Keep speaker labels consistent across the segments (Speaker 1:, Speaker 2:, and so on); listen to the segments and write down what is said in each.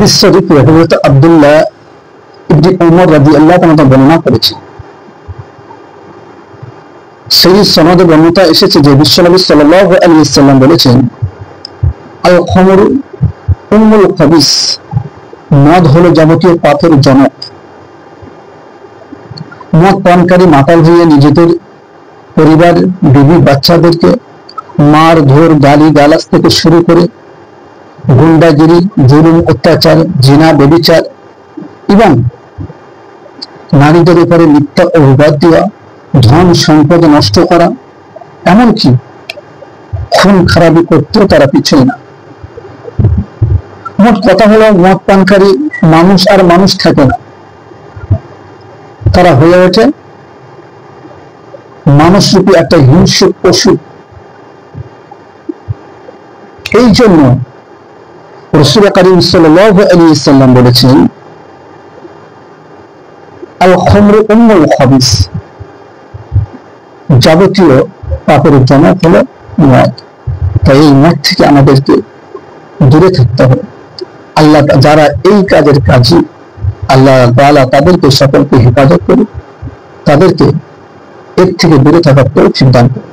Speaker 1: হাদিস শরীফে হযরত আব্দুল্লাহ ইবনে উমর রাদিয়াল্লাহু তাআলা বর্ণনা করেছেন। সেই সনদে বর্ণনা এসেছে যে বিশ্বনবী সাল্লাল্লাহু আলাইহি ওয়াসাল্লাম বলেছেন, আল খামরু উম্মুল খাবিস, মদ হলো যাবতীয় পাপের জনক। মদ পানকারী মাতাল হয়ে নিজেদের পরিবার, বিবি, বাচ্চাদেরকে মার ধর, গালি গালাজ থেকে শুরু করে গুন্ডাগিরি, জুলুম, অত্যাচার, জিনা, ব্যভিচার এবং নারীদের উপরে মিথ্যা অভিবাদ দেওয়া, ধন সম্পদ নষ্ট করা, এমনকি খুন খারাপি করতেও তারা পিছনে না। মোট কথা হলো, মদ পানকারী মানুষ আর মানুষ থাকে না, তারা হয়ে ওঠে মানুষরূপী একটা হিংস্র পশু। এই জন্য রাসূল কারীম সাল্লাল্লাহু আলাইহি ওয়াসাল্লাম বলেছেন, আল খামরু উম্মুল খাবিস, যাবতীয় পাপের জনক হলো মদ। তাই এই মদ থেকে আমাদেরকে দূরে থাকতে হবে। আল্লাহ যারা এই কাজের কাজী, আল্লাহ তাআলা তাদেরকে সকলকে হেফাজত করে তাদেরকে এর থেকে দূরে থাকার তৌফিক দান করে।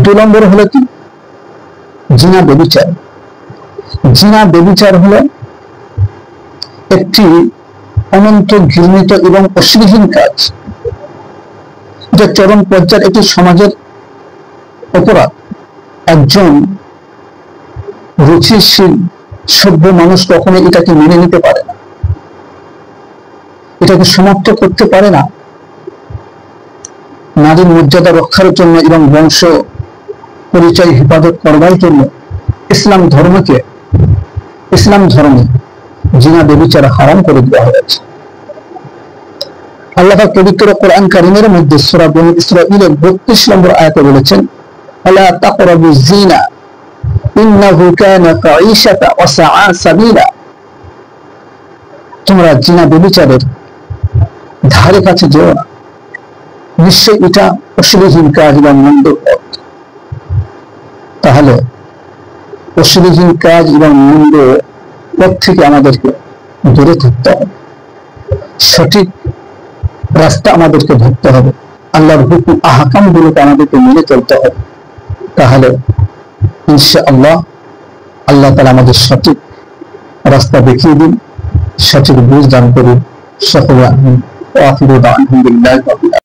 Speaker 1: 2 নম্বর হলো কি? জিনা, ব্যভিচার। জিনা, ব্যভিচার হলো একটি অনন্ত ঘৃণিত এবং অশ্লীল কাজ, যা চরম পর্যায়ের একটি সমাজের অপরাধ। একজন রুচিশীল সভ্য মানুষ কখনো এটাকে মেনে নিতে পারে না, এটাকে সমাপ্ত করতে পারে না। নারীর মর্যাদা রক্ষার জন্য এবং বংশ পরিচয় হেফাজত করবার জন্য ইসলাম ধর্মে জিনা, ব্যভিচার হারাম করে দেওয়া হয়েছে। আল্লাহ পাক পবিত্র কোরআন কারীমের মধ্যে সূরা বনী ইসরাঈলের 32 নম্বর আয়াতে বলেছেন, আলা তাকরাবুজ জিনা ইন্নাহু কানা ফাঈশাতা ওয়া সাআ সাবিলা। তোমরা জিনা, ব্যভিচারের ধারে কাছে যেও না, নিশ্চয়ই এটা অশ্লীল কাজ এবং মন্দ পথ। তাহলে অশ্লীল কাজ এবং মন্দ পথ থেকে আমাদেরকে দূরে থাকতে হবে, সঠিক রাস্তা আমাদেরকে ধরতে হবে, আল্লাহর হুকুম আহকাম গুলোকে আমাদেরকে মেনে চলতে হবে। তাহলে ইনশাআল্লাহ আল্লাহ তাআলা আমাদের সঠিক রাস্তা দেখিয়ে দিন, সঠিক বুঝ দান করুন। সকলে আমিন। ওয়া আখিরু দাওয়ানা আলহামদুলিল্লাহি রাব্বিল আলামিন।